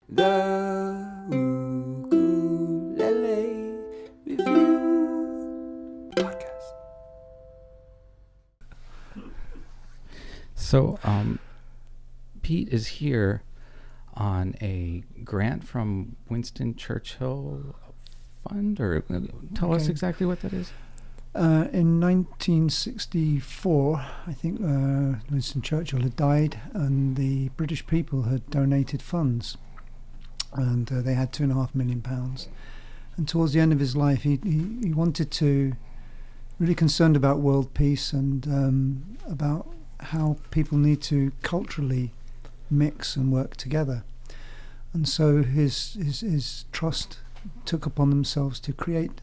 The Ukulele Review Podcast. So, Pete is here on a grant from Winston Churchill Fund, or tell us exactly what that is. In 1964, I think Winston Churchill had died, and the British people had donated funds, and they had £2.5 million. And towards the end of his life, he wanted to, really concerned about world peace and about how people need to culturally mix and work together. And so his trust took upon themselves to create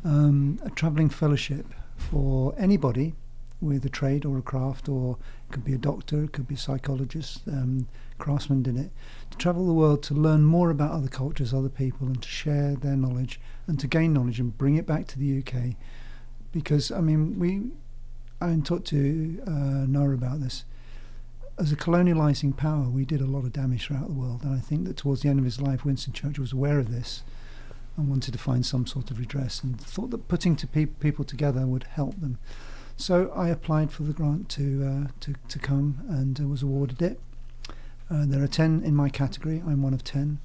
a travelling fellowship for anybody with a trade or a craft, or it could be a doctor, it could be a psychologist, craftsman did it, to travel the world to learn more about other cultures, other people, and to share their knowledge and to gain knowledge and bring it back to the UK. Because, I mean, I talked to Noah about this. As a colonialising power, we did a lot of damage throughout the world, and I think that towards the end of his life, Winston Churchill was aware of this and wanted to find some sort of redress, and thought that putting people together would help them. So I applied for the grant to come, and was awarded it. There are 10 in my category. I'm one of 10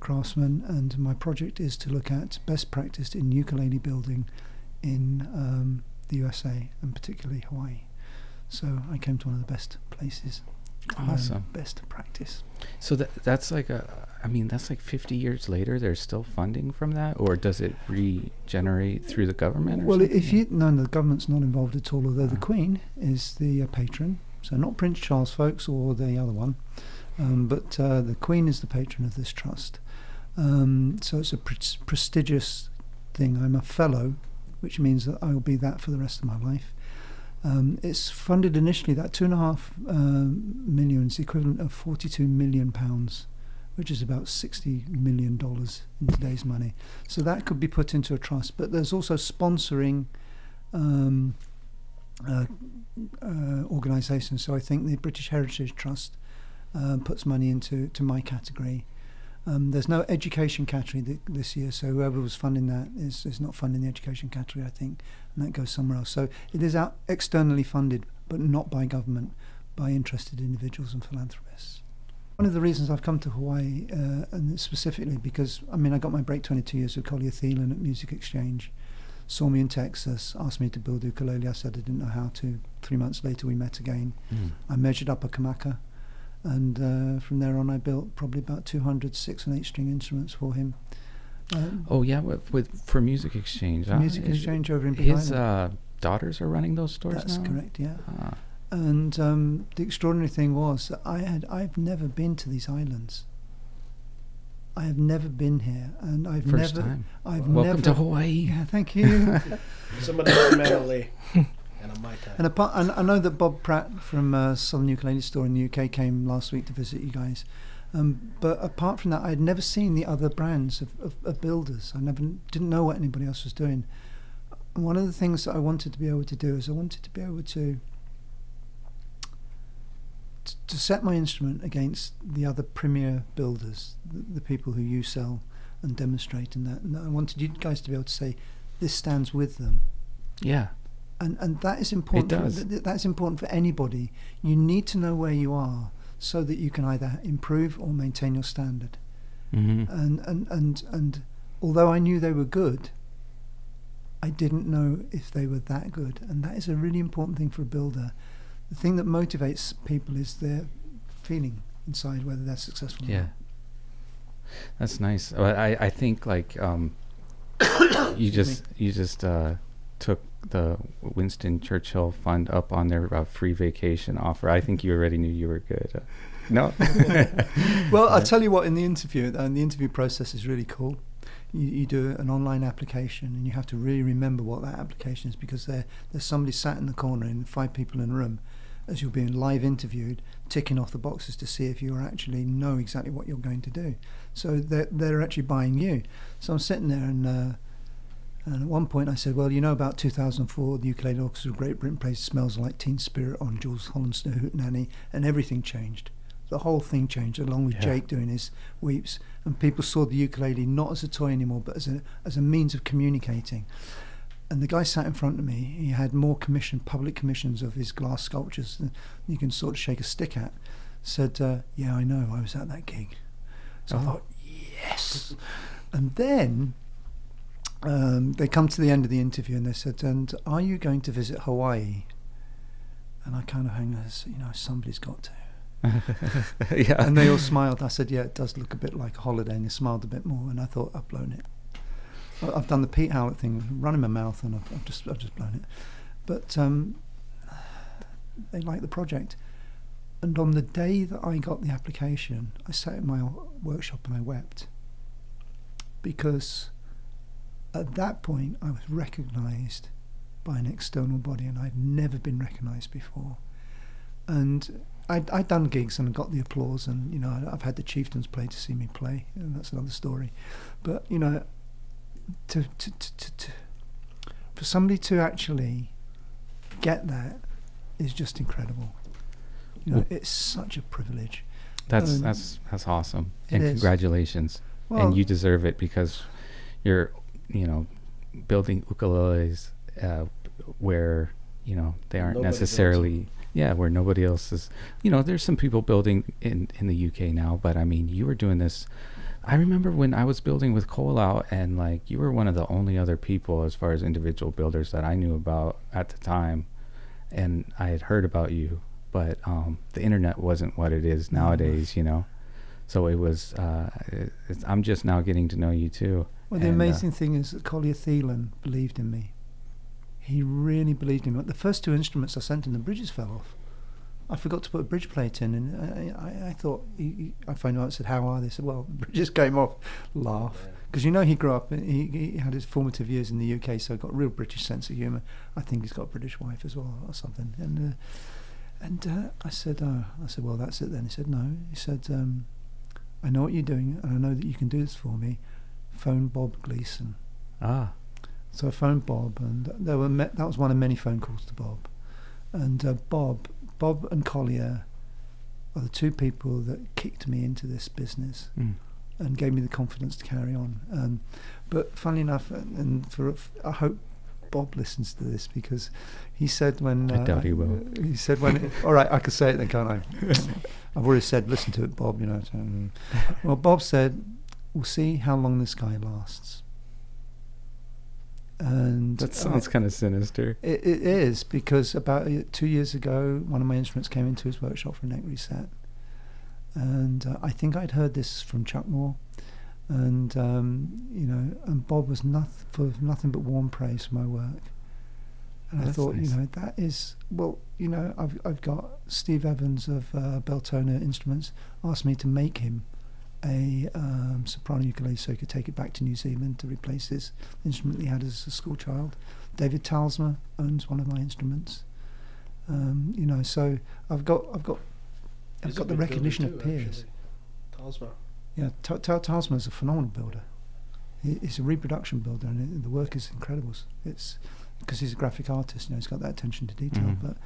craftsmen, and my project is to look at best practice in ukulele building in the USA, and particularly Hawaii. So I came to one of the best places. Awesome. Best practice. So that's like that's like 50 years later. There's still funding from that, or does it regenerate through the government? Or something? No, the government's not involved at all. Although the Queen is the patron, so not Prince Charles, folks, or the other one, but the Queen is the patron of this trust. So it's a prestigious thing. I'm a fellow, which means that I will be that for the rest of my life. It's funded initially, that £2.5 million is the equivalent of £42 million, which is about $60 million in today's money. So that could be put into a trust. But there's also sponsoring organisations. So I think the British Heritage Trust puts money into my category. There's no education category this year, so whoever was funding that is not funding the education category, I think, and that goes somewhere else. So it is externally funded, but not by government, by interested individuals and philanthropists. One of the reasons I've come to Hawaii, and specifically because, I got my break 22 years with Collier Thielen at Music Exchange, saw me in Texas, asked me to build ukulele. I said I didn't know how to. 3 months later we met again. I measured up a kamaka, and from there on I built probably about 200 6- and 8-string instruments for him. For Music Exchange. Music Exchange over in Big His Island. daughters are running those stores now? That's correct, yeah. And the extraordinary thing was that I've never been to these islands. I have never been here, and Welcome to Hawaii. Yeah, thank you. Somebody mentally. And I know that Bob Pratt from Southern Ukulele Store in the UK came last week to visit you guys. But apart from that, I had never seen the other brands of builders. I didn't know what anybody else was doing. And one of the things that I wanted to be able to do is I wanted to be able to set my instrument against the other premier builders, the people who you sell and demonstrate, and that. And I wanted you guys to be able to say, this stands with them. Yeah. And that is important. It does. That's important for anybody. You need to know where you are so that you can either improve or maintain your standard. Mm-hmm. And although I knew they were good, I didn't know if they were that good. And that is a really important thing for a builder. The thing that motivates people is their feeling inside whether they're successful or not. That's nice. I think you just took the Winston Churchill Fund up on their free vacation offer. I think you already knew you were good. No? Well, I'll tell you what, in the interview process is really cool. You do an online application, and you have to really remember what that application is, because there's somebody sat in the corner, and 5 people in a room, as you're being live interviewed, ticking off the boxes to see if you actually know exactly what you're going to do. So they're actually buying you. So I'm sitting there, and at one point I said, well, about 2004, the Ukulele Orchestra of Great Britain plays Smells Like Teen Spirit on Jules Hollins's Hootenanny, and everything changed. the whole thing changed, along with Jake doing his weeps, and people saw the ukulele not as a toy anymore, but as a means of communicating. And the guy sat in front of me. He had more public commissions of his glass sculptures than you can sort of shake a stick at. Said, "Yeah, I know. I was at that gig." So I thought, yes. And then they come to the end of the interview and they said, "And are you going to visit Hawaii?" And I kind of hang as, somebody's got to. Yeah. And they all smiled. I said, "Yeah, it does look a bit like a holiday." And they smiled a bit more. And I thought, I've blown it. I've done the Pete Howlett thing, running my mouth, and I've just blown it. But they liked the project. And on the day that I got the application, I sat in my workshop and I wept, because at that point I was recognised by an external body, and I'd never been recognised before. And I'd done gigs and got the applause, and I've had the Chieftains play to see me play, and that's another story. But to for somebody to actually get that is just incredible. It's such a privilege. That's awesome, and congratulations. Well, and you deserve it, because you're building ukuleles where they aren't necessarily where nobody else is. There's some people building in the UK now, but I mean, you were doing this. I remember when I was building with Cole out, and you were one of the only other people as far as individual builders that I knew about at the time, and I had heard about you, but the internet wasn't what it is nowadays, so it was I'm just now getting to know you too. Well, the amazing thing is that Collier Thielen believed in me. He really believed in me. The first two instruments I sent him, the bridges fell off. I forgot to put a bridge plate in, and I thought, I phoned him up and said, "How are they?" He said, "Well, the bridges came off." Laugh. Because he grew up, he had his formative years in the UK, so got a real British sense of humour. I think he's got a British wife as well or something. And I said, "Well, that's it then." He said, "No." He said, "I know what you're doing, and I know that you can do this for me. Phone Bob Gleason." So I phoned Bob, and that was one of many phone calls to Bob. And Bob and Collier are the two people that kicked me into this business and gave me the confidence to carry on. But funnily enough, I hope Bob listens to this, because he said when... I doubt he will. He said when... all right, I can say it then, can't I? I've already said, listen to it, Bob, Well, Bob said, "We'll see how long this guy lasts." And that sounds kind of sinister. It is, because about 2 years ago, one of my instruments came into his workshop for a neck reset, and I think I'd heard this from Chuck Moore, and and Bob was nothing but warm praise for my work. And I thought, nice. That is, well, I've got Steve Evans of Beltona Instruments asked me to make him a soprano ukulele so he could take it back to New Zealand to replace his instrument he had as a school child. David Talsma owns one of my instruments. So I've got the recognition of peers. Talsma. Yeah, Talsma is a phenomenal builder. He's a reproduction builder, and the work is incredible. It's because he's a graphic artist. He's got that attention to detail. But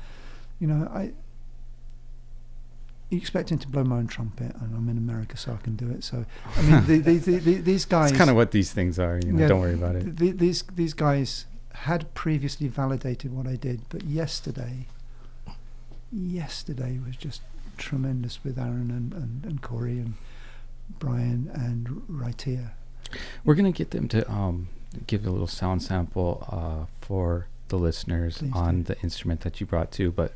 you expect him to blow my own trumpet, and I'm in America, so I can do it. So, I mean, these guys... It's kind of what these things are, don't worry about it. These guys had previously validated what I did, but yesterday was just tremendous with Aaron and Corey and Brian and Raitia. We're going to get them to give a little sound sample for the listeners on the instrument that you brought too, but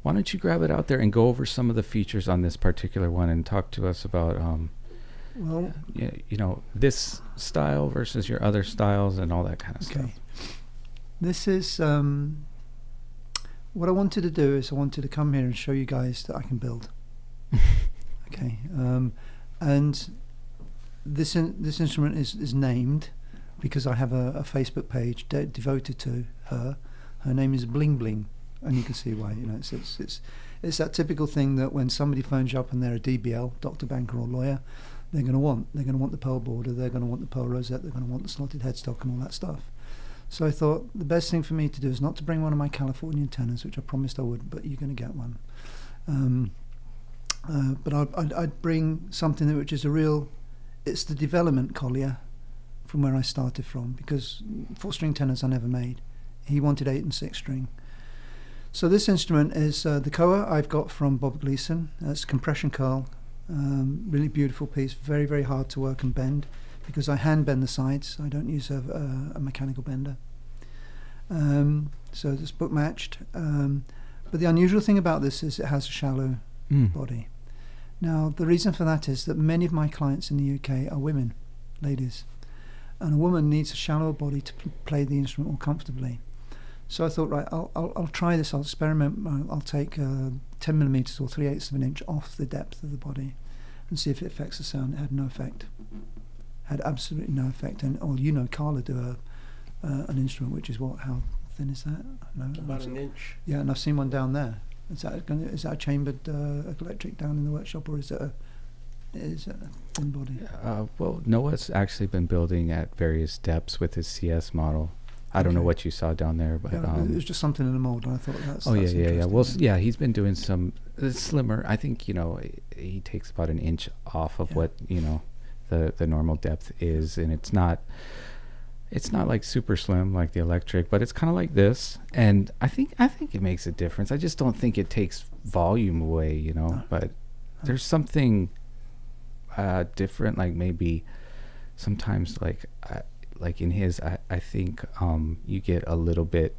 why don't you grab it out there and go over some of the features on this particular one and talk to us about this style versus your other styles and all that kind of stuff. This is what I wanted to do is I wanted to come here and show you guys that I can build. Okay, and this instrument is named because I have a Facebook page devoted to her. Her name is Bling Bling. And you can see why. It's that typical thing that when somebody phones you up and they're a DBL, doctor, banker, or lawyer, they're going to want the pearl border, they're going to want the pearl rosette, they're going to want the slotted headstock and all that stuff. So I thought the best thing for me to do is not to bring one of my Californian tenors, which I promised I would, but you're going to get one. But I'd bring something which is a real, it's the development collier from where I started from, because 4-string tenors I never made. He wanted 8 and 6 string. So this instrument is the Koa I've got from Bob Gleason. It's compression curl, really beautiful piece, very, very hard to work and bend, because I hand bend the sides. I don't use a mechanical bender. So it's book matched. But the unusual thing about this is it has a shallow body. Now, the reason for that is that many of my clients in the UK are women, ladies, and a woman needs a shallower body to play the instrument more comfortably. So I thought, right, I'll try this. I'll experiment. I'll take 10 millimeters or 3/8 of an inch off the depth of the body, and see if it affects the sound. It had no effect. Had absolutely no effect. And you know, Carla do an instrument which is what? How thin is that? No, about an inch. Yeah, and I've seen one down there. Is that a chambered electric down in the workshop, or is it a thin body? Well, Noah's actually been building at various depths with his CS model. I don't know what you saw down there, but yeah, it was just something in the mold, and I thought that's. Oh, yeah. Well, yeah, he's been doing some slimmer. I think he takes about an inch off of what the normal depth is, and it's not like super slim like the electric, but it's kind of like this, and I think it makes a difference. I just don't think it takes volume away, but there's something different, like maybe sometimes like in his, I think you get a little bit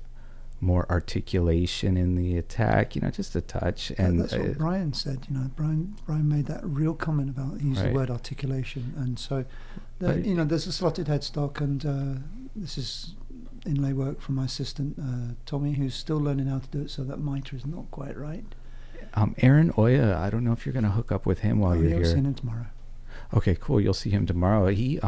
more articulation in the attack, just a touch. And that's what Brian said. Brian made that real comment about, he used the word articulation, and so there's a slotted headstock, and this is inlay work from my assistant Tommy, who's still learning how to do it, so that mitre is not quite right. Aaron Oya, I don't know if you're going to hook up with him while you're here. I'll see him tomorrow. Okay, cool. You'll see him tomorrow. He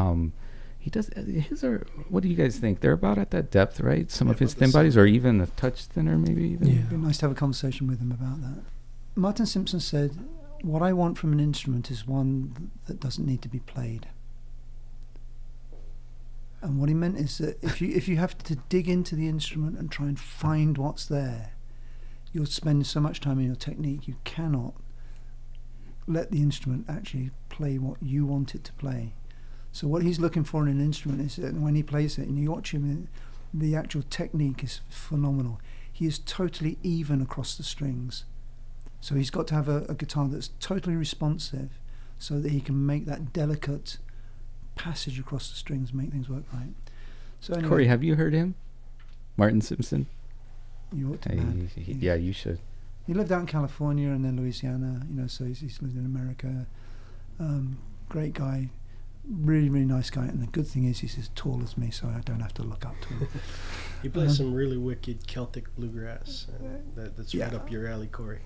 does his are. What do you guys think? They're about at that depth, right? Some of his thin bodies, or even a touch thinner, maybe even. Yeah, it'd be nice to have a conversation with him about that. Martin Simpson said, "What I want from an instrument is one that doesn't need to be played." And what he meant is that if you have to dig into the instrument and try and find what's there, you'll spend so much time in your technique. You cannot let the instrument actually play what you want it to play. So what he's looking for in an instrument is that when he plays it, and you watch him, the actual technique is phenomenal. He is totally even across the strings. So he's got to have a guitar that's totally responsive, so that he can make that delicate passage across the strings, make things work right. So anyway, Corey, have you heard him? Martin Simpson? You ought to. Yeah, you should. He lived out in California and then Louisiana, so he's lived in America. Great guy. Really, really nice guy, and the good thing is he's as tall as me, so I don't have to look up to him. He plays some really wicked Celtic bluegrass. That's right up your alley, Corey.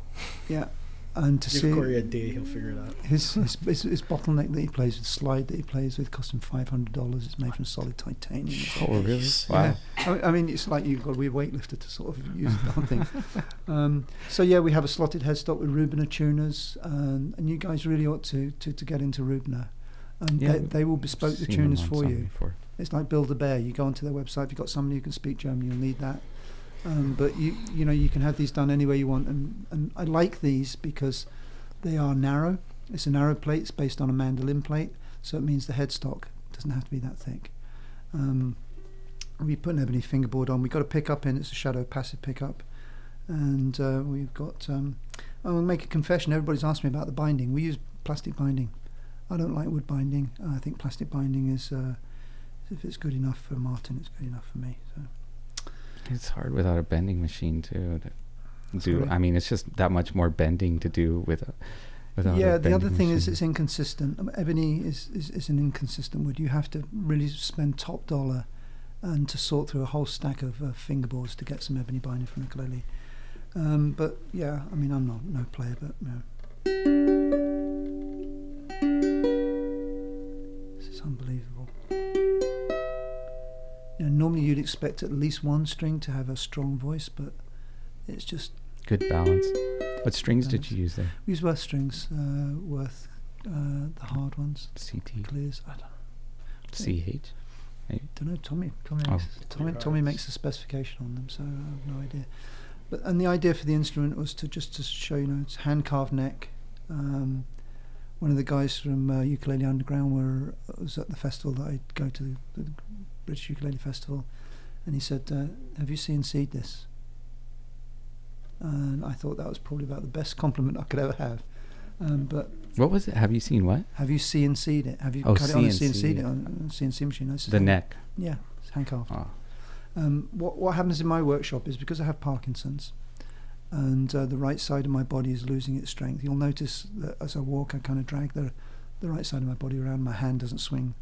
Yeah, and to see Corey a day, he'll figure it out. His bottleneck that he plays with, slide that he plays with, cost him $500. It's made from solid titanium. Oh, really? Wow. Yeah. I mean, it's like you've got to be a weightlifter to sort of use the whole thing. So yeah, we have a slotted headstock with Rubiner tuners, and you guys really ought to get into Rubiner. And they will bespoke the tuners for you. Before. It's like Build-A-Bear. You go onto their website. If you've got somebody who can speak German, you'll need that. But you can have these done anywhere you want. And I like these because they are narrow. It's a narrow plate. It's based on a mandolin plate, so it means the headstock doesn't have to be that thick. We put an ebony fingerboard on. We've got a pickup in. It's a shadow passive pickup, and we've got. I'll make a confession. Everybody's asked me about the binding. We use plastic binding. I don't like wood binding. I think plastic binding is, if it's good enough for Martin, it's good enough for me. So it's hard without a bending machine too. I mean, it's just that much more bending to do without. Yeah, the other thing is it's inconsistent. Ebony is an inconsistent wood. You have to really spend top dollar and to sort through a whole stack of fingerboards to get some ebony binding from ukulele. But yeah, I mean, I'm no player, but unbelievable. Normally you'd expect at least one string to have a strong voice, but it's just good balance. What strings did you use there? We use Worth strings, Worth, the hard ones. CT. Clears. I don't know. CH. I don't know. Tommy makes the specification on them, so I have no idea. And the idea for the instrument was to show, it's hand carved neck, One of the guys from Ukulele Underground was at the festival that I'd go to, the British Ukulele Festival, and he said, have you CNC'd this? And I thought that was probably about the best compliment I could ever have. But what was it? Have you seen what? Have you CNC'd it? Have you cut it on a CNC'd it on a CNC machine? The neck. Yeah, it's hand carved. Oh. What happens in my workshop is, because I have Parkinson's and the right side of my body is losing its strength, you'll notice that as I walk I kind of drag the right side of my body around, my hand doesn't swing.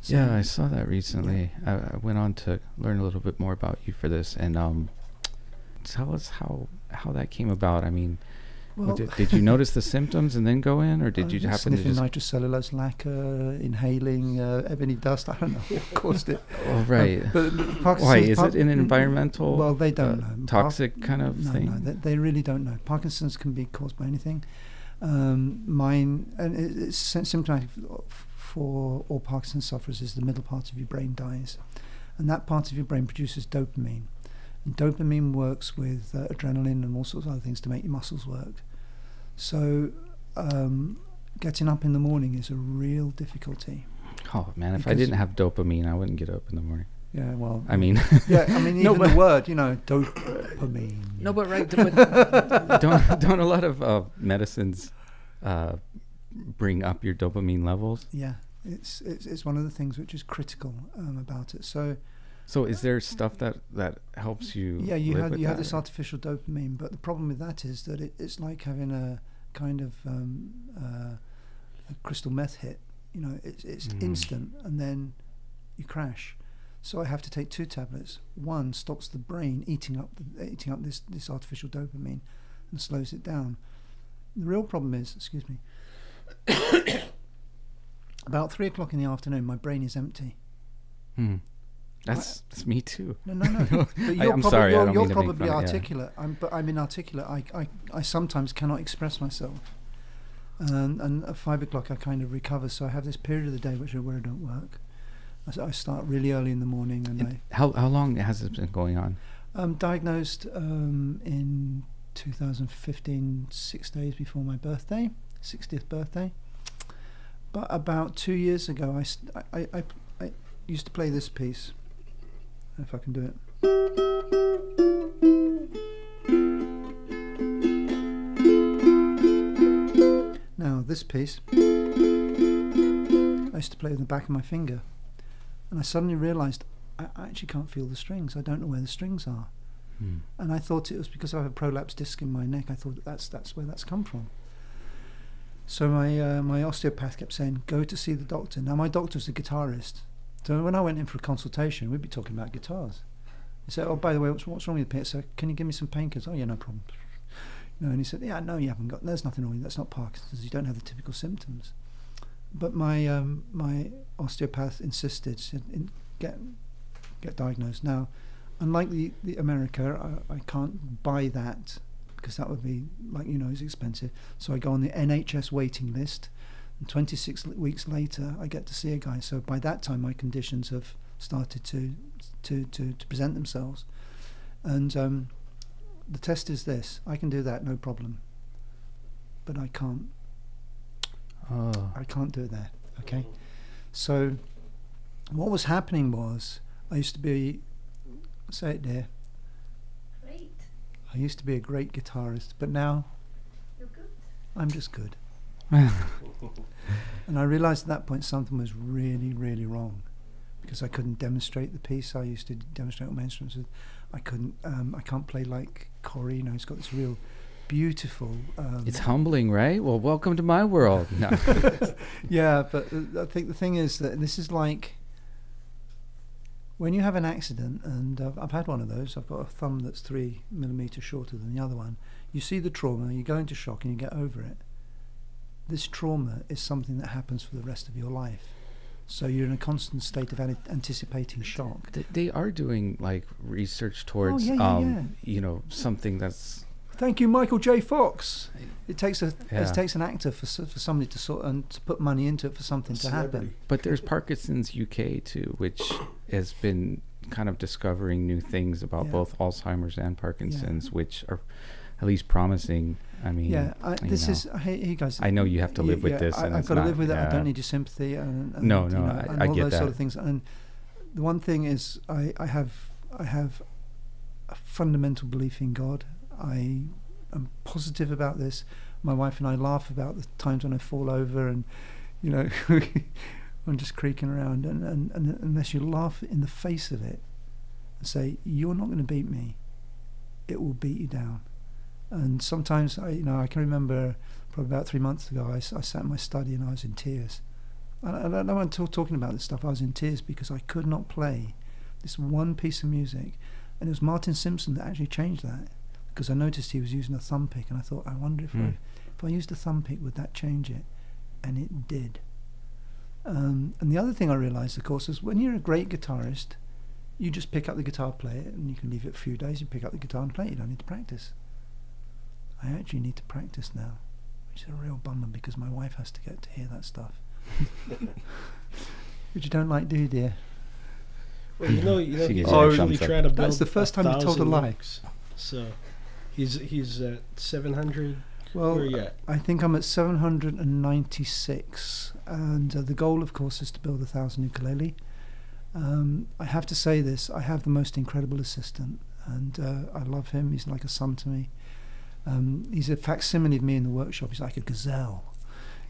So yeah, I saw that recently. Yeah. I went on to learn a little bit more about you for this, and tell us how that came about. I mean, well, did you notice the symptoms and then go in, or did you happen to just nitrocellulose lacquer, inhaling ebony dust? I don't know what caused it. Oh, right. But why is it an environmental? Well, they don't know. Toxic kind of thing. No, they really don't know. Parkinson's can be caused by anything. Mine, and it's symptomatic for all Parkinson's sufferers, is the middle part of your brain dies, and that part of your brain produces dopamine. And dopamine works with adrenaline and all sorts of other things to make your muscles work. So getting up in the morning is a real difficulty. Oh man, if I didn't have dopamine, I wouldn't get up in the morning. Yeah, well, I mean, even the word, dopamine. No, but right, but don't a lot of medicines bring up your dopamine levels? Yeah, it's one of the things which is critical about it. So is there stuff that helps you? Yeah, you have this artificial dopamine, but the problem with that is that it's like having a kind of a crystal meth hit. You know, it's instant, and then you crash. So I have to take 2 tablets. One stops the brain eating up this artificial dopamine and slows it down. The real problem is, excuse me, about 3 o'clock in the afternoon, my brain is empty. That's me too. No. But I'm sorry. You're probably articulate. But I'm inarticulate. I sometimes cannot express myself. And at 5 o'clock I kind of recover. So I have this period of the day where I don't work. I start really early in the morning. And how long has it been going on? Diagnosed in 2015, 6 days before my birthday, 60th birthday. But about 2 years ago, I used to play this piece. If I can do it. Now this piece I used to play with the back of my finger, and I suddenly realized I actually can't feel the strings. I don't know where the strings are. And I thought it was because I have a prolapse disc in my neck. I thought that's where that's come from. So my osteopath kept saying, go to see the doctor. Now my doctor's a guitarist. So when I went in for a consultation, we'd be talking about guitars. He said, oh, by the way, what's wrong with your pain? So can you give me some painkillers? Oh, yeah, no problem. And he said, yeah, no, you haven't got, there's nothing wrong with you. That's not Parkinson's. You don't have the typical symptoms. But my my osteopath insisted, said, get diagnosed. Now, unlike the America, I can't buy that because that would be, like, it's expensive. So I go on the NHS waiting list. And 26 weeks later, I get to see a guy. So by that time, my conditions have started to present themselves. And the test is this: I can do that, no problem. But I can't. I can't do it there. Okay. So what was happening was, I used to be, say it, dear. Great. I used to be a great guitarist, but now You're good. I'm just good. And I realized at that point something was really, really wrong, because I couldn't demonstrate the piece I used to demonstrate all my instruments with. I can't play like Corey. He's got this real beautiful. It's humbling, right? Well, welcome to my world. No. Yeah, but I think the thing is that this is like when you have an accident, and I've had one of those. I've got a thumb that's 3 millimeters shorter than the other one. You see the trauma, you go into shock, and you get over it. This trauma is something that happens for the rest of your life. So you're in a constant state of anticipating shock. They are doing like research towards, something that's. Thank you, Michael J. Fox. It takes an actor for somebody to to put money into it for something to happen. But there's Parkinson's UK too, which has been kind of discovering new things about both Alzheimer's and Parkinson's, which are at least promising. I mean, Yeah, this know, is. Hey guys. I know you have to live with this. And I've got to live with it. I yeah. don't need your sympathy. And No, you know, and I all get those that. sort of things. And the one thing is, I have a fundamental belief in God. I am positive about this. My wife and I laugh about the times when I fall over and, you know, I'm just creaking around. And unless you laugh in the face of it and say, you're not going to beat me, it will beat you down. And sometimes, I can remember probably about 3 months ago, I sat in my study and I was in tears. And I don't want to talking about this stuff. I was in tears because I could not play this one piece of music. And it was Martin Simpson that actually changed that, because I noticed he was using a thumb pick, and I thought, I wonder if I used a thumb pick, would that change it? And it did. And the other thing I realised, of course, is when you're a great guitarist, you just pick up the guitar, play it, and you can leave it a few days, you pick up the guitar and play it. You don't need to practice. I actually need to practice now, which is a real bummer because my wife has to get to hear that stuff. Which you don't like, do you, dear? Well, you know, he's Oh, actually trying to build. That's the first time you told a lie. Works. So, he's at 700. Well, where are you at? I think I'm at 796, and the goal, of course, is to build 1,000 ukulele. I have to say this: I have the most incredible assistant, and I love him. He's like a son to me. He's a facsimile of me in the workshop. He's like a gazelle.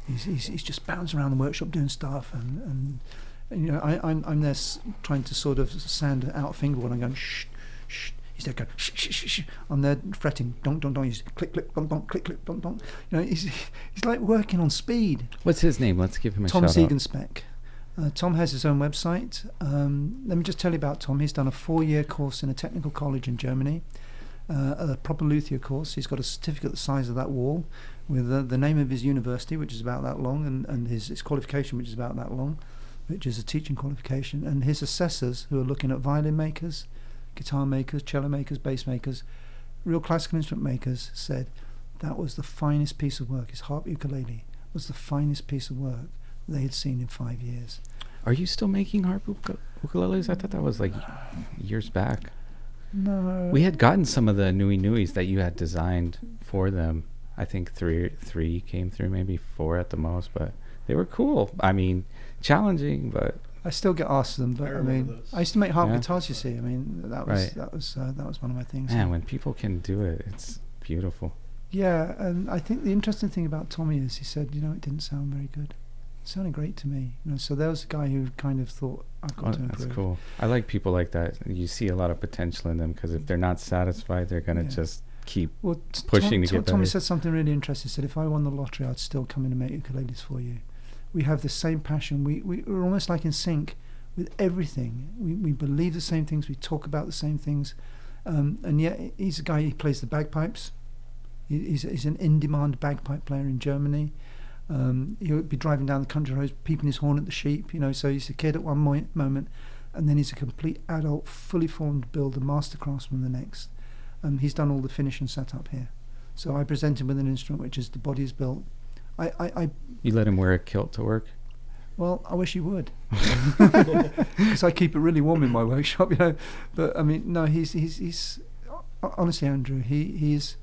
He's just bouncing around the workshop doing stuff, and you know, I'm there trying to sort of sand out a fingerboard. I'm going shh, shh. He's there going shh, shh, shh, shh. I'm there fretting donk, donk, donk. He's click, click, donk, donk, click, click, donk, donk. You know, he's like working on speed. What's his name? Let's give him a Tom shout out. Siegenspec. Tom has his own website. Let me just tell you about Tom. He's done a 4-year course in a technical college in Germany, a proper luthier course. He's got a certificate the size of that wall with the name of his university, which is about that long, and his qualification, which is about that long, which is a teaching qualification, and his assessors, who are looking at violin makers, guitar makers, cello makers, bass makers, real classical instrument makers, said that was the finest piece of work. His harp ukulele was the finest piece of work they had seen in 5 years. Are you still making harp ukuleles? I thought that was like years back. No. We had gotten some of the nuis that you had designed for them. I think three came through, maybe 4 at the most, but they were cool. I mean, challenging, but I still get asked them, but I mean, those. I used to make harp Yeah. guitars. You see, I mean, that was one of my things. man, when people can do it, it's beautiful. Yeah, and I think the interesting thing about Tommy is he said, you know, it didn't sound very good. It sounded great to me. You know, so there was a guy who kind of thought, I've got to improve. That's cool. I like people like that. You see a lot of potential in them, because if they're not satisfied, they're gonna just keep pushing to get better. Tommy said something really interesting. He said, if I won the lottery, I'd still come in and make ukuleles for you. We have the same passion. We're almost like in sync with everything. We believe the same things. We talk about the same things. And yet he's a guy, he plays the bagpipes. He's an in-demand bagpipe player in Germany. He'll be driving down the country roads, peeping his horn at the sheep. You know, so he's a kid at one moment, and then he's a complete adult, fully formed builder, master craftsman the next. He's done all the finish and setup here. So I present him with an instrument which is the body is built. You let him wear a kilt to work? Well, I wish he would, because I keep it really warm in my workshop, you know. But I mean, no, he's honestly, Andrew, he's.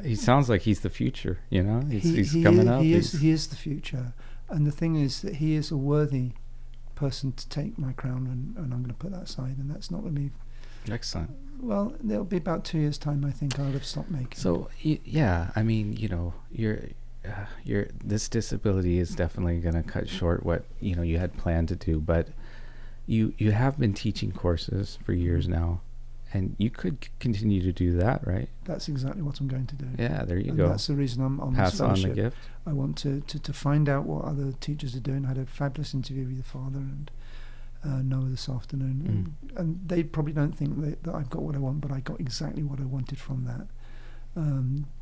He sounds like he's the future, you know. He's coming up. He is the future, and the thing is that he is a worthy person to take my crown, and I'm going to put that aside, and that's not going to be. Excellent. Well, there'll be about 2 years' time. I think I'll have stopped making. So yeah, I mean, you know, this disability is definitely going to cut short what you had planned to do, but you have been teaching courses for years now, and you could continue to do that, right? That's exactly what I'm going to do. Yeah, there you and go. That's the reason I'm on Pass this on the fellowship. gift. I want to find out what other teachers are doing. I had a fabulous interview with the father and Noah this afternoon, and they probably don't think that I've got what I want, but I got exactly what I wanted from that.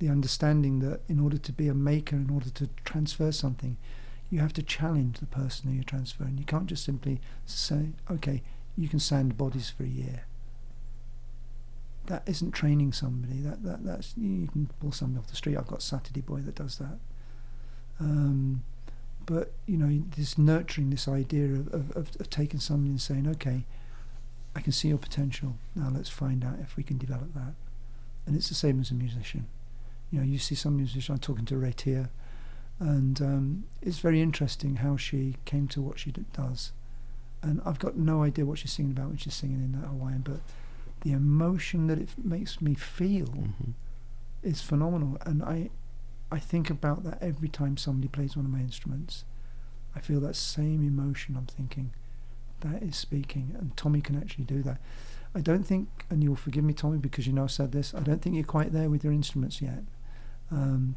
The understanding that in order to be a maker, in order to transfer something, you have to challenge the person who you're transferring. You can't just simply say, okay, you can sand bodies for a year. That isn't training somebody. That's you can pull somebody off the street. I've got Saturday Boy that does that. But this nurturing, this idea of taking somebody and saying, okay, I can see your potential. Now let's find out if we can develop that. And it's the same as a musician. You know, you see some musicians. I'm talking to Retia, and it's very interesting how she came to what she does. And I've got no idea what she's singing about when she's singing in that Hawaiian, but the emotion that it makes me feel is phenomenal. And I think about that every time somebody plays one of my instruments. I feel that same emotion. I'm thinking, that is speaking, and Tommy can actually do that. I don't think, and you'll forgive me, Tommy, because you know I've said this, I don't think you're quite there with your instruments yet,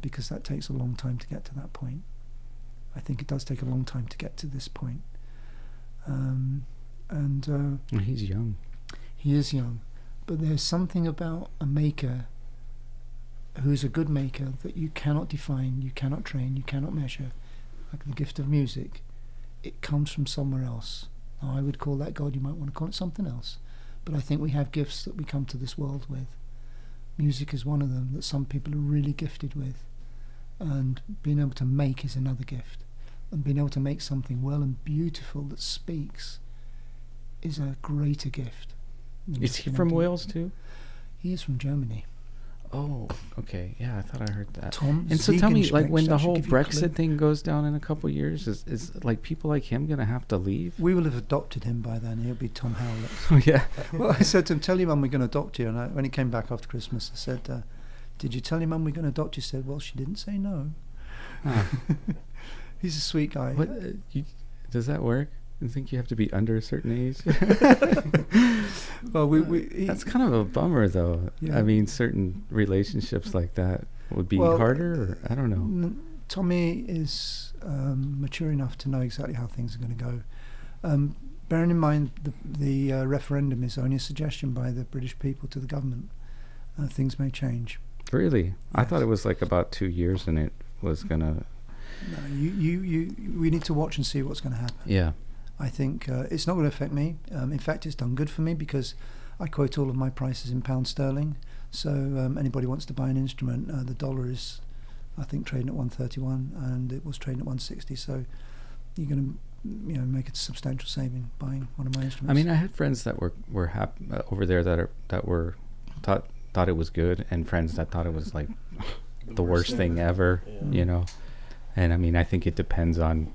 because that takes a long time to get to that point. I think it does take a long time to get to this point. He's young. He is young, but there's something about a maker who's a good maker that you cannot define, you cannot train, you cannot measure. Like the gift of music, it comes from somewhere else. Now, I would call that God, you might want to call it something else, but I think we have gifts that we come to this world with. Music is one of them that some people are really gifted with, and being able to make is another gift, and being able to make something well and beautiful that speaks is a greater gift. Is he from Wales too? He is from Germany. Oh, okay. Yeah, I thought I heard that. Tom, and so tell me, like, when the I should whole give you a clue. Brexit thing goes down in a couple of years, is like people like him going to have to leave? We will have adopted him by then. He'll be Tom Howlett. Oh, yeah. Well, I said to him, tell your mum we're going to adopt you. And when he came back after Christmas, I said, did you tell your mum we're going to adopt you? He said, well, she didn't say no. Ah. He's a sweet guy. What, does that work? I think you have to be under a certain age. Well, that's kind of a bummer, though. Yeah. I mean, certain relationships like that would be harder, or I don't know. Tommy is mature enough to know exactly how things are going to go. Bearing in mind the referendum is only a suggestion by the British people to the government. Things may change. Really? Yes. I thought it was like about 2 years, and it was gonna. No, we need to watch and see what's going to happen. Yeah. I think it's not going to affect me. In fact, it's done good for me because I quote all of my prices in pound sterling. So anybody wants to buy an instrument, the dollar is, I think, trading at 131, and it was trading at 160. So you're going to, make a substantial saving buying one of my instruments. I mean, I had friends that were over there that were thought it was good, and friends that thought it was like the worst thing ever. Yeah. And I mean, I think it depends on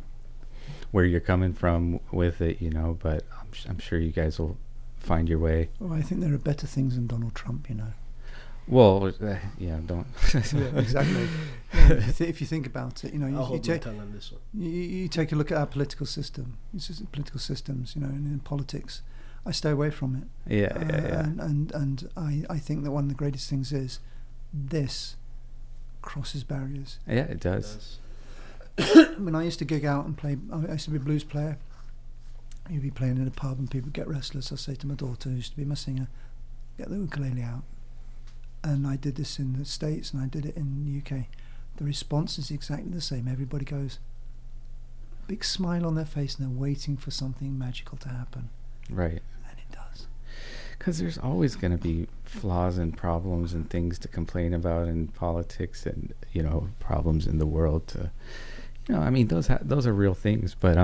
where you're coming from with it, but I'm sure you guys will find your way. Well, I think there are better things than Donald Trump, Well, don't. Yeah, exactly. If you think about it, I'll hold my tongue on this one. You take a look at our political system. It's just political systems, and in politics, I stay away from it. Yeah. And I think that one of the greatest things is this crosses barriers. Yeah, it does. When I used to gig out and play, I used to be a blues player. You'd be playing in a pub and people get restless. I say to my daughter, who used to be my singer, get the ukulele out. And I did this in the States and I did it in the UK. The response is exactly the same. Everybody goes, big smile on their face, and they're waiting for something magical to happen. Right. And it does. Because there's always going to be flaws and problems and things to complain about in politics and, problems in the world. I mean, those are real things. But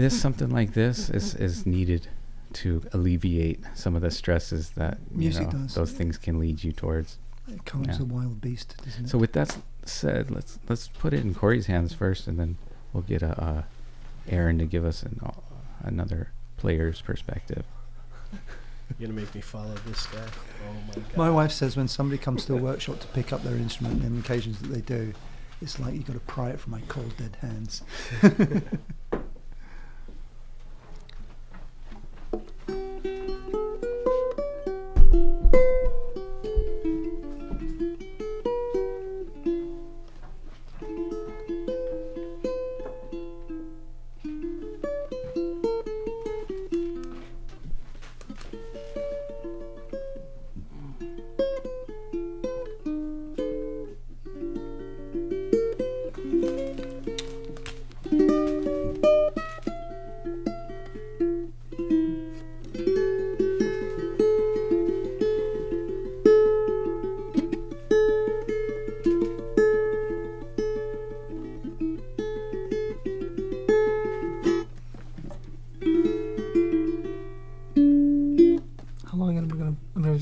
something like this is needed to alleviate some of the stresses that music does. Those things can lead you towards. It calms a wild beast, doesn't it? So with that said, let's put it in Corey's hands first, and then we'll get Aaron to give us another player's perspective. You're gonna make me follow this guy. Oh my God. My wife says when somebody comes to a workshop to pick up their instrument, and the occasions that they do, it's like you've got to pry it from my cold dead hands.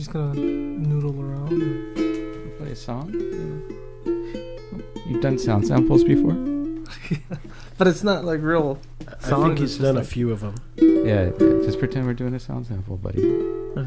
just gonna noodle around. Play a song. Yeah. You've done sound samples before? But it's not like real I songs. think he's it's done a just few of them. Yeah, just pretend we're doing a sound sample, buddy. like,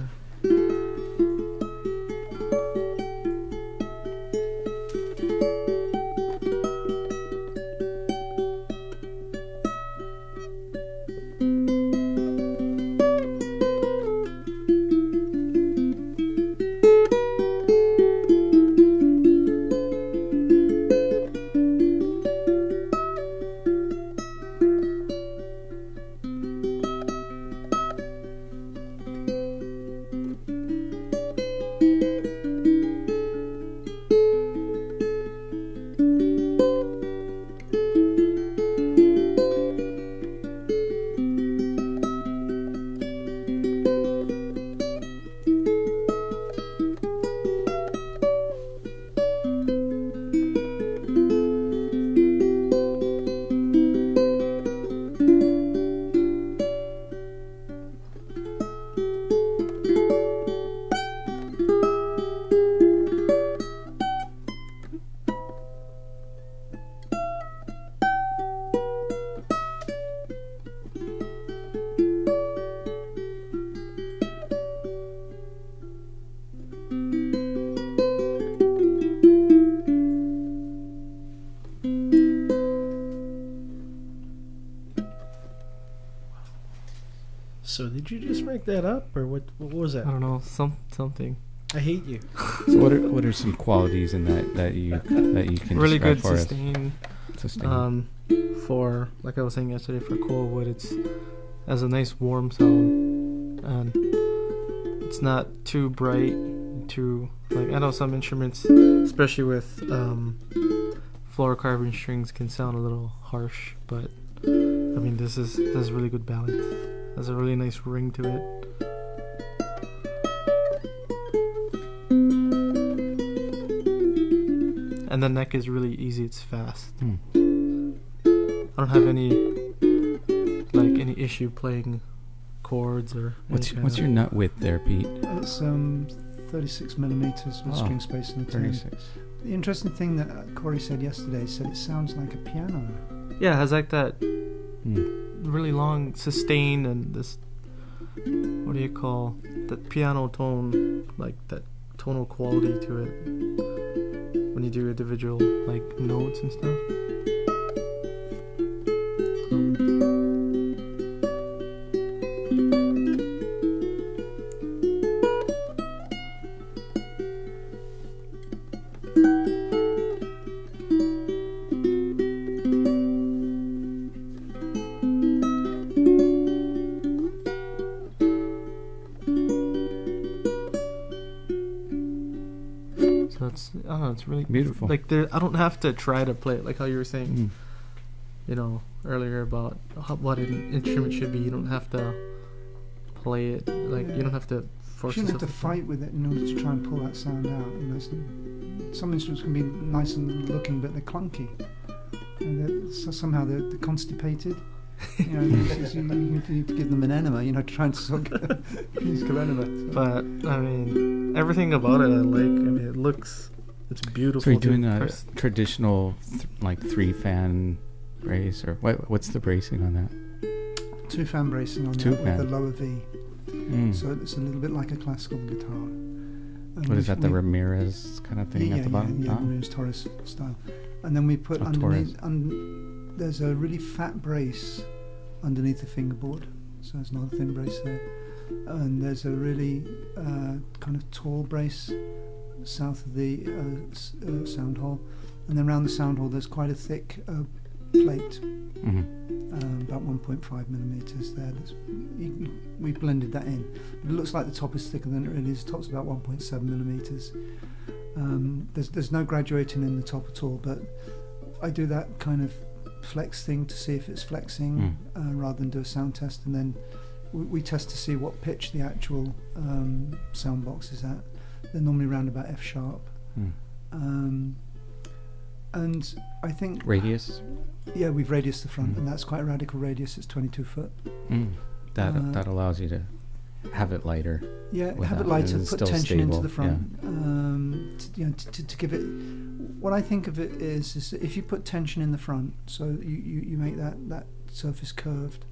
So did you just make that up, or what was that? I don't know, something. I hate you. So what are some qualities in that you can Really describe good for sustain. us? Sustain. For, like I was saying yesterday, for cold wood, it has a nice warm sound, and it's not too bright, too, like, I know some instruments, especially with fluorocarbon strings, can sound a little harsh, but I mean, this is really good balance. Has a really nice ring to it. And the neck is really easy, it's fast. I don't have any issue playing chords or What's your nut width there, Pete? It's 36 millimeters with string space in the 36. The interesting thing that Corey said yesterday, said it sounds like a piano. Yeah, it has like that really long sustain and this, what do you call, that piano tone, like that tonal quality to it when you do individual like notes and stuff. It's really beautiful. Like I don't have to try to play it, like how you were saying, you know, earlier about what an instrument should be. You don't have to play it, like you don't have to force. You shouldn't have to fight with it in order to try and pull that sound out. You know, some instruments can be nice and looking, but they're clunky. And somehow they're constipated. You know, you need to give them an enema. You know, to try and use enema. But I mean, everything about it I like. I mean, it looks. It's beautiful. So you're doing a traditional, like 3-fan brace, or what's the bracing on that? 2-fan bracing on that with the lower V. So it's a little bit like a classical guitar. And what is that? The Ramirez kind of thing at the bottom? Yeah, Ramirez Torres style. And then we put underneath. There's a really fat brace underneath the fingerboard, so there's not a thin brace there. And there's a really kind of tall brace south of the sound hole, and then around the sound hole there's quite a thick plate, about 1.5 millimeters there. We blended that in. It looks like the top is thicker than it really is. The top's about 1.7 millimeters. There's no graduating in the top at all, but I do that kind of flex thing to see if it's flexing rather than do a sound test, and then we test to see what pitch the actual sound box is at. They're normally around about F sharp. And I think radius. Yeah, we've radiused the front, and that's quite a radical radius. It's 22 foot. That allows you to have it lighter. Yeah, without- have it lighter, it's put still tension into stable, the front. To give it. What I think of it is if you put tension in the front, so you make that surface curved,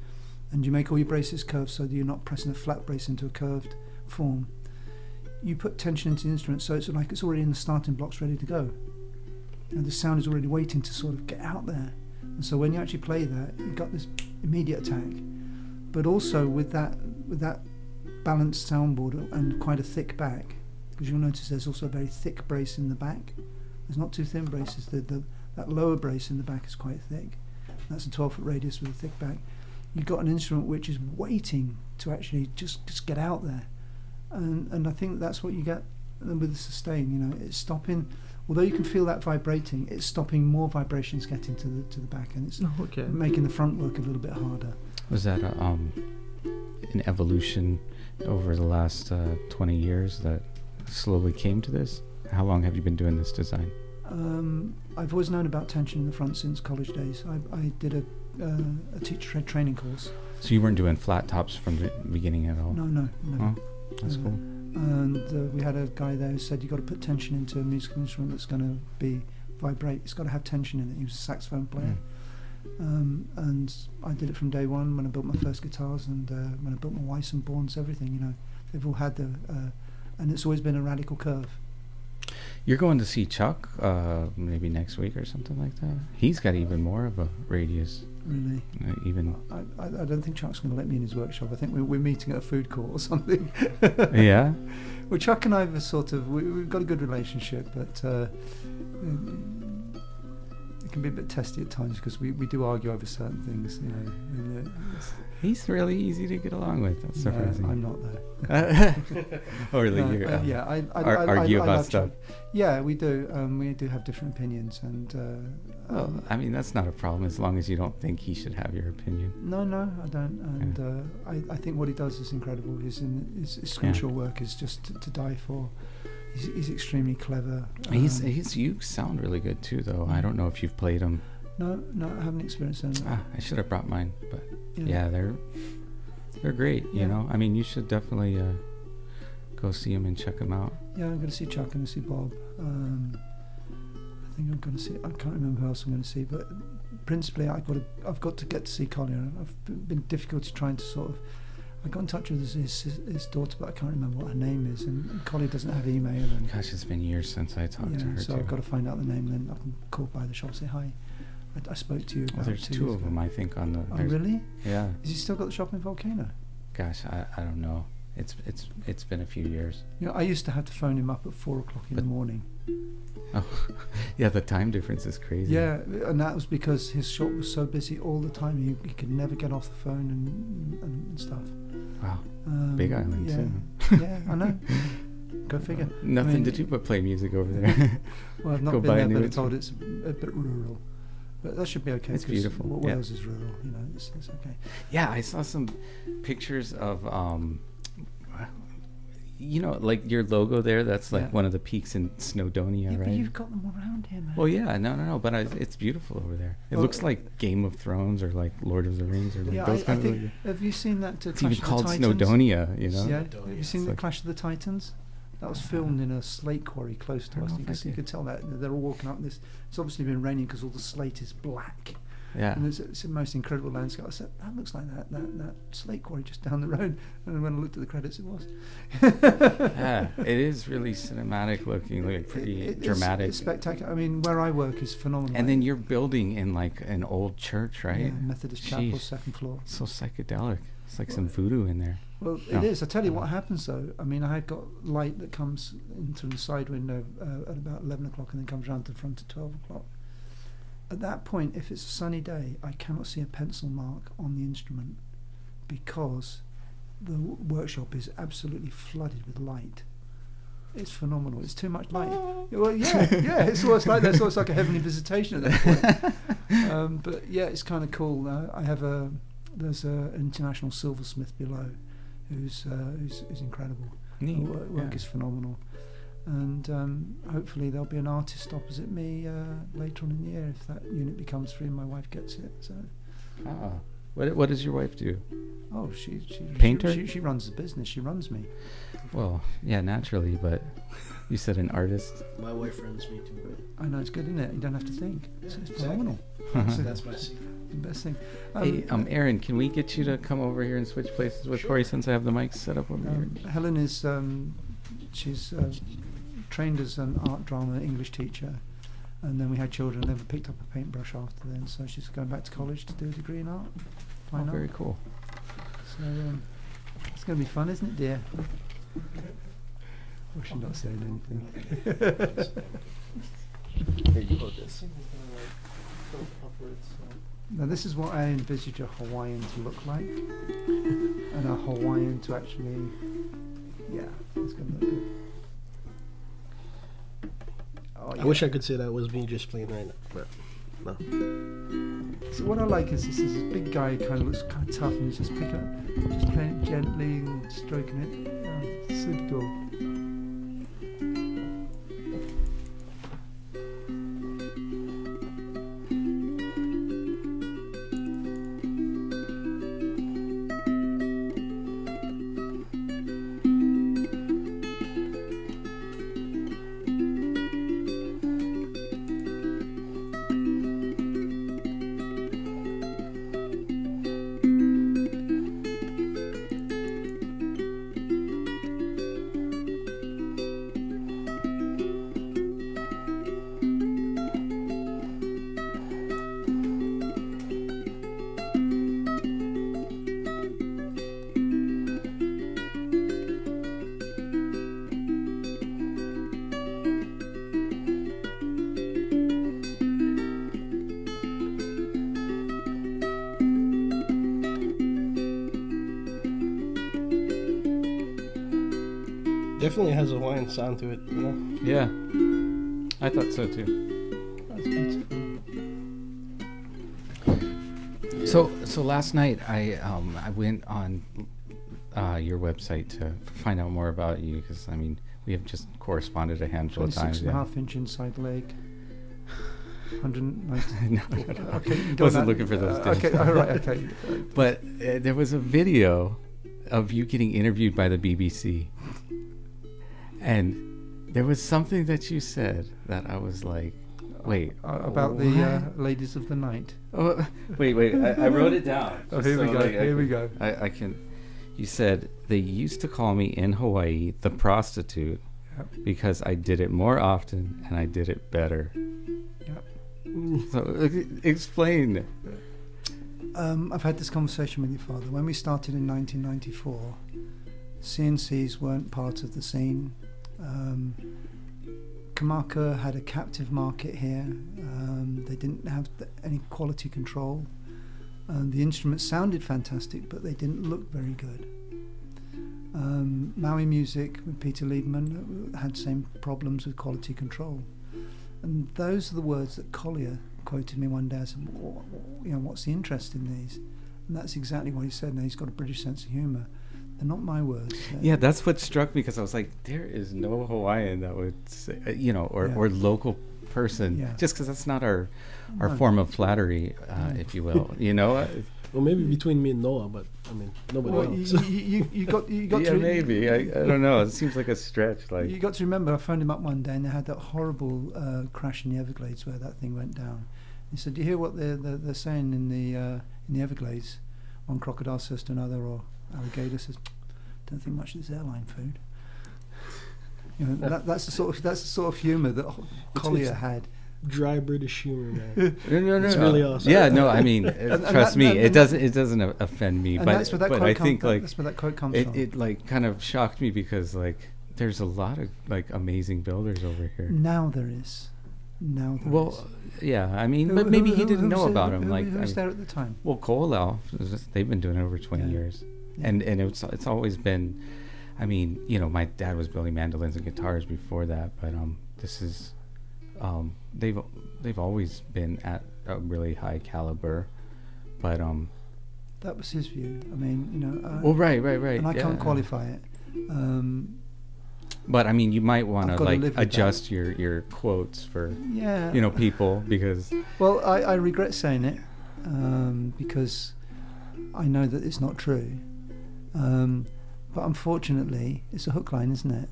and you make all your braces curved, so that you're not pressing a flat brace into a curved form. You put tension into the instrument, so it's like it's already in the starting blocks, ready to go. And the sound is already waiting to sort of get out there. And so when you actually play that, you've got this immediate attack. But also with that balanced soundboard and quite a thick back, because you'll notice there's also a very thick brace in the back. There's not two thin braces. That lower brace in the back is quite thick. That's a 12-foot radius with a thick back. You've got an instrument which is waiting to actually just get out there. And I think that's what you get with the sustain. You know, it's stopping. Although you can feel that vibrating, it's stopping more vibrations getting to the back, and it's making the front work a little bit harder. Was that an evolution over the last 20 years that slowly came to this? How long have you been doing this design? I've always known about tension in the front since college days. I did a teacher training course. So you weren't doing flat tops from the beginning at all? No. Oh, that's cool. And we had a guy there who said you've got to put tension into a musical instrument that's going to vibrate. It's got to have tension in it. He was a saxophone player. And I did it from day one when I built my first guitars, and when I built my Weissenborns, everything, you know, they've all had and it's always been a radical curve. You're going to see Chuck maybe next week or something like that? He's got even more of a radius. Really? I don't think Chuck's going to let me in his workshop. I think we're meeting at a food court or something. Yeah? Well, Chuck and I have we've got a good relationship, but it can be a bit testy at times because we do argue over certain things, you know. And, he's really easy to get along with. That's surprising. I'm not though. Oh, really? No, yeah, I argue about love stuff. Chuck. Yeah, we do. We do have different opinions, and well, I mean, that's not a problem as long as you don't think he should have your opinion. No, I don't. And I think what he does is incredible. His scriptural work is just to die for. He's extremely clever. You sound really good too, though. I don't know if you've played him. No, I haven't experienced them. I should have brought mine, but yeah, they're great. You know, I mean, you should definitely go see him and check him out. Yeah, I'm going to see Chuck and see Bob. I think I'm going to see. I can't remember who else I'm going to see, but principally, I've got to get to see Collier. I've been difficulty trying to sort of. I got in touch with his daughter, but I can't remember what her name is. And Collie doesn't have email. And gosh, it's been years since I talked to her. So I've got to find out the name, and then I can call by the shop and say hi. I spoke to you. Well, there's two of them, I think, on the. Oh, really? Yeah. Has he still got the shop in Volcano? Gosh, I don't know. It's been a few years. You know, I used to have to phone him up at 4 o'clock in the morning. Oh, yeah, the time difference is crazy. Yeah, and that was because his shop was so busy all the time. He could never get off the phone and stuff. Wow, Big Island too. Yeah, I know. Go figure. Nothing to do but play music over there. Well, I've not been there, but I'm told it's a bit rural. But that should be okay. It's beautiful. Wales is rural, you know. It's okay. Yeah, I saw some pictures of you know, like your logo there. That's like one of the peaks in Snowdonia, right? But you've got them all around here, man. Well, yeah, no, but it's beautiful over there. It looks like Game of Thrones or like Lord of the Rings or like those kind of. Have you seen that? It's Clash even called of the Titans? Snowdonia, you know. Yeah. Have you seen the Clash of the Titans? That was filmed in a slate quarry close to us. You could tell that they're all walking up this. It's obviously been raining because all the slate is black. Yeah. And it's the most incredible landscape. I said, that looks like that slate quarry just down the road. And when I looked at the credits, it was. Yeah, it is really cinematic looking, like pretty dramatic. It's spectacular. I mean, where I work is phenomenal. And then you're building in like an old church, right? Yeah, Methodist chapel, second floor. So psychedelic. It's like some voodoo in there. Well, it is. I tell you what happens though. I mean, I've got light that comes into the side window at about 11 o'clock and then comes round to the front at 12 o'clock. At that point, if it's a sunny day, I cannot see a pencil mark on the instrument because the workshop is absolutely flooded with light. It's phenomenal. It's too much light. Well, yeah. It's almost like that. It's almost like a heavenly visitation at that point. But yeah, it's kind of cool. I have there's an international silversmith below, who's incredible. Neat. Work is phenomenal. And hopefully there'll be an artist opposite me later on in the year if that unit becomes free and my wife gets it. So What does your wife do? Oh, Painter? She runs the business. She runs me. Well, yeah, naturally, but you said an artist. My wife runs me too. I know, it's good, isn't it? You don't have to think. It's phenomenal. That's my secret. The best thing. Hey, Aaron, can we get you to come over here and switch places with Corey since I have the mics set up over here? Helen is she's trained as an art drama English teacher, and then we had children. Never picked up a paintbrush after then, so she's going back to college to do a degree in art. Fine art. Very cool. So it's going to be fun, isn't it, dear? Or she's not saying anything. Here you hold this. Now this is what I envisage a Hawaiian to look like, and a Hawaiian to actually, yeah, it's going to look good. Oh, yeah. I wish I could say that was me just playing right now, but no. So what I like is this big guy who kind of looks kind of tough, and he's just playing it gently and stroking it. Oh, it's super cool. Definitely has a Hawaiian sound to it, you know? Yeah, I thought so too. That's beautiful. So last night I went on your website to find out more about you, because I mean we have just corresponded a handful of times. 26.5 inch inside leg. 190. No. Okay, you don't Wasn't know. looking for those things. Okay, all right, okay. But there was a video of you getting interviewed by the BBC, and there was something that you said that I was like, wait, about the ladies of the night. Oh, wait, I wrote it down. Oh, here we go. Here we go. I can. You said they used to call me in Hawaii the prostitute because I did it more often and I did it better. Yep. So explain. I've had this conversation with your father. When we started in 1994, CNCs weren't part of the scene. Kamaka had a captive market here. They didn't have any quality control. The instruments sounded fantastic, but they didn't look very good. Maui Music with Peter Lieberman had same problems with quality control. And those are the words that Collier quoted me one day. I said, what's the interest in these? And that's exactly what he said. Now, he's got a British sense of humour. They're not my words. Yeah, that's what struck me, because I was like, there is no Hawaiian that would say, or local person, just because that's not our form of flattery, if you will. Well, maybe between me and Noah, but I mean, nobody else. You got yeah, to maybe. I don't know. It seems like a stretch. Like, you got to remember, I phoned him up one day, and they had that horrible crash in the Everglades where that thing went down. He said, "Do you hear what they're saying in the Everglades? One crocodile says to another, or alligator says, don't think much of this airline food." That's the sort of humour that Collier had. Dry British humor, man. No. It's really awesome. Yeah, no, I mean, trust me, it doesn't offend me, and but that's where that but quote I think that's where that quote comes from. It like kind of shocked me, because like there's a lot of like amazing builders over here. Now there is. Well, yeah, I mean, but maybe he didn't know about him. Like, who was there at the time? Well, Koalau, they've been doing it over 20 years, and it's always been. I mean, my dad was building mandolins and guitars before that, but this is, they've always been at a really high caliber, but that was his view. I mean, well, right, and I can't qualify it. But I mean, you might want to like adjust that. your quotes for people, because. Well, I regret saying it, because I know that it's not true. But unfortunately, it's a hook line, isn't it?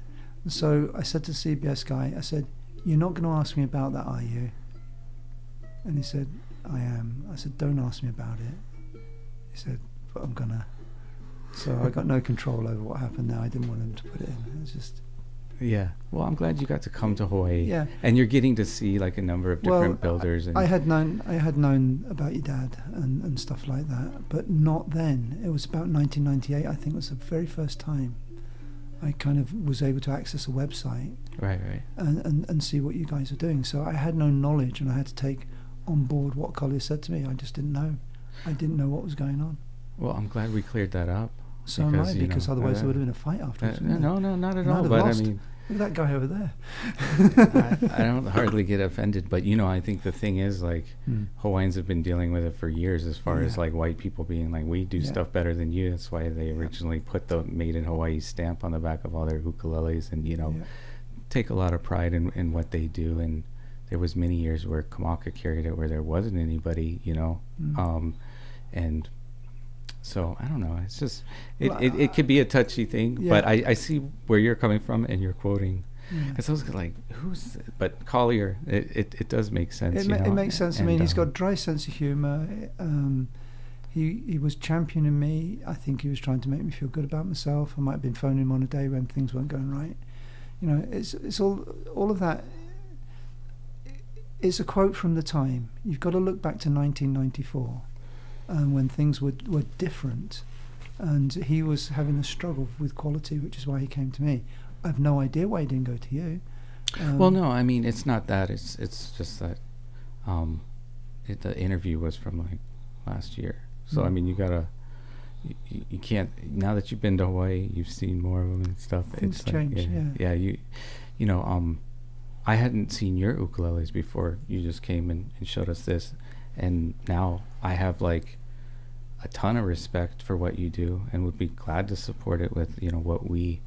So I said to the CBS guy, I said, "You're not going to ask me about that, are you?" And he said, "I am." I said, "Don't ask me about it." He said, "But I'm gonna." So I got no control over what happened now. I didn't want him to put it in. It was just... Yeah. Well, I'm glad you got to come to Hawaii. Yeah. And you're getting to see like a number of different builders. And I had known about your dad and stuff like that, but not then. It was about 1998, I think, was the very first time I kind of was able to access a website. Right. And see what you guys are doing. So I had no knowledge, and I had to take on board what Collier said to me. I just didn't know. I didn't know what was going on. Well, I'm glad we cleared that up. So am I, because otherwise there would have been a fight afterwards. No, not at all. But lost. I mean, look at that guy over there. I don't hardly get offended, but I think the thing is, like, Hawaiians have been dealing with it for years, as far as like white people being like, we do stuff better than you. That's why they originally put the "Made in Hawaii" stamp on the back of all their ukuleles, and take a lot of pride in what they do. And there was many years where Kamaka carried it where there wasn't anybody, and so I don't know. It's just it could be a touchy thing, but I see where you're coming from, and you're quoting. Because I was like, who's? But Collier, it does make sense. It makes sense. I mean, he's got a dry sense of humour. He was championing me. I think he was trying to make me feel good about myself. I might have been phoning him on a day when things weren't going right. It's all of that. It's a quote from the time. You've got to look back to 1994. When things were different, and he was having a struggle with quality, which is why he came to me. I have no idea why he didn't go to you. Well, no, I mean, it's not that. It's just that the interview was from like last year. So I mean, you can't, now that you've been to Hawaii, you've seen more of them and stuff. Things it's change. I hadn't seen your ukuleles before you just came and showed us this. And now I have like a ton of respect for what you do, and would be glad to support it with what we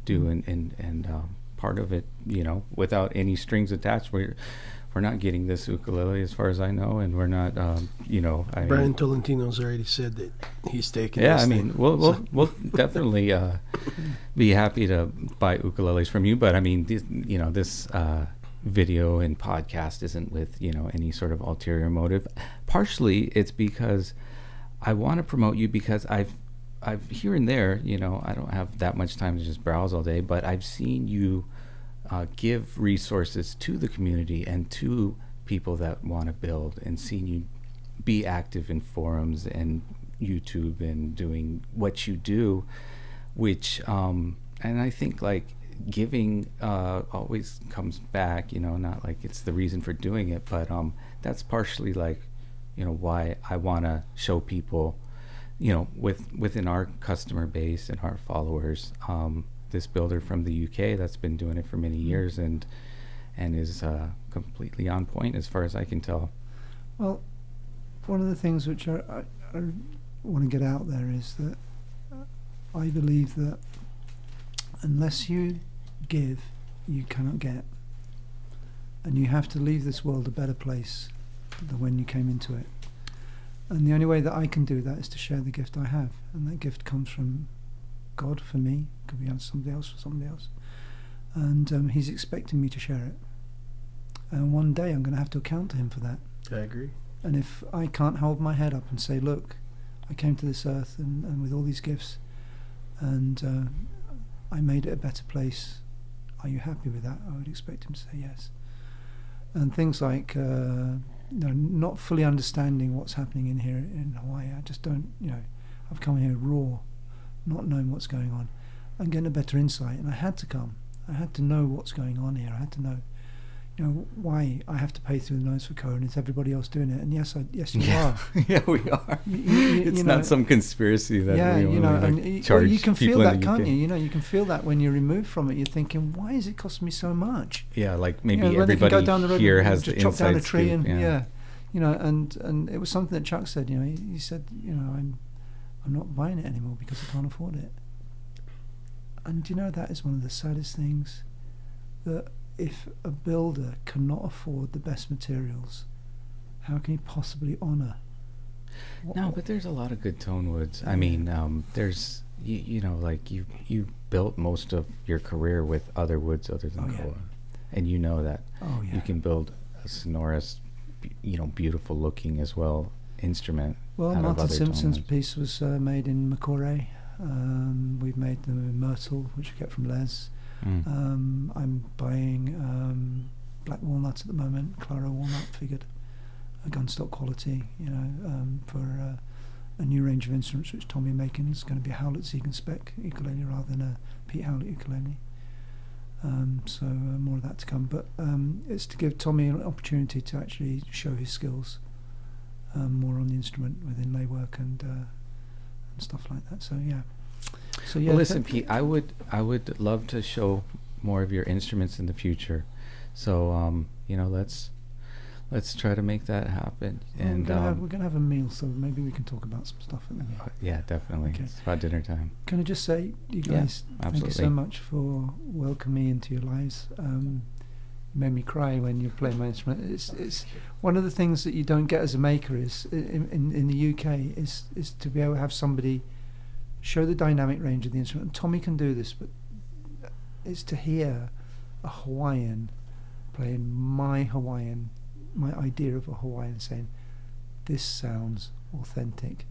do, and part of it without any strings attached. We're not getting this ukulele as far as I know, and we're not Brian Tolentino's already said that he's taking. Yeah, this I mean, thing. we'll definitely be happy to buy ukuleles from you, but I mean, this video and podcast isn't with any sort of ulterior motive. Partially it's because I want to promote you, because I've here and there, I don't have that much time to just browse all day, but I've seen you give resources to the community and to people that want to build, and seen you be active in forums and YouTube and doing what you do, which and I think like giving always comes back, not like it's the reason for doing it, but that's partially like why I want to show people within our customer base and our followers, this builder from the UK that's been doing it for many years and is completely on point as far as I can tell. Well, one of the things which I want to get out there is that I believe that unless you give, you cannot get, and you have to leave this world a better place than when you came into it. And the only way that I can do that is to share the gift I have, and that gift comes from God for me, could be on somebody else for somebody else, and He's expecting me to share it. And one day I'm going to have to account to Him for that. I agree. And if I can't hold my head up and say, look, I came to this earth and with all these gifts, and I made it a better place, are you happy with that? I would expect Him to say yes. And things like not fully understanding what's happening in here in Hawaii. I just don't, I've come here raw, not knowing what's going on, and getting a better insight. And I had to come. I had to know what's going on here. I had to know, why I have to pay through the nose for Cohen. Is everybody else doing it? And yes, you are. Yeah, we are. It's not some conspiracy that we want to charge you can feel people that, in the can't UK. you? You can feel that when you're removed from it. You're thinking, why is it costing me so much? Yeah, like maybe when they can go down the road here and has just the chop down a inside tree scoop, and it was something that Chuck said. He said, I'm not buying it anymore because I can't afford it. And that is one of the saddest things, that if a builder cannot afford the best materials, how can he possibly honour No, but there's a lot of good tone woods. I mean, there's you know, like you built most of your career with other woods other than koa, and you know that you can build a sonorous, beautiful looking as well instrument. Well, out of Martin other Simpson's tone woods. piece was made in Makore. We've made the myrtle, which we get from Les. I'm buying black walnut at the moment, Claro walnut figured, a gunstock quality, for a new range of instruments which Tommy making. Is going to be a Howlett Ziegen spec ukulele rather than a Pete Howlett ukulele. So more of that to come, but it's to give Tommy an opportunity to actually show his skills more on the instrument with inlay work and stuff like that. So yeah. Well, listen, Pete, I would love to show more of your instruments in the future. So let's try to make that happen. Well, And we're gonna have a meal, so maybe we can talk about some stuff at the meal. yeah, definitely. Okay. It's about dinner time. Can I just say, you guys, thank you so absolutely. much for welcoming me into your lives. You made me cry when you play my instrument. It's one of the things that you don't get as a maker is in the UK is to be able to have somebody show the dynamic range of the instrument. And Tommy can do this, but it's to hear a Hawaiian playing my idea of a Hawaiian, saying this sounds authentic.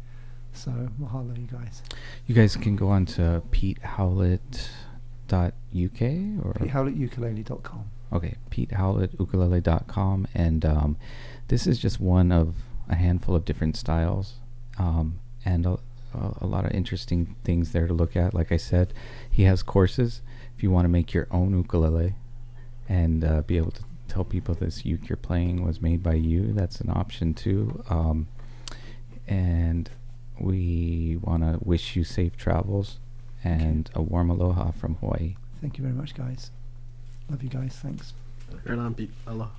So mahalo, you guys. You guys can go on to PeteHowlett.uk or PeteHowlettUkulele.com. okay, PeteHowlettUkulele.com, and this is just one of a handful of different styles, and a lot of interesting things there to look at. Like I said, he has courses if you want to make your own ukulele and be able to tell people this uke you're playing was made by you. That's an option too. And we want to wish you safe travels and a warm aloha from Hawaii. Thank you very much, guys. Love you guys. Thanks. Right on, Pete. Aloha.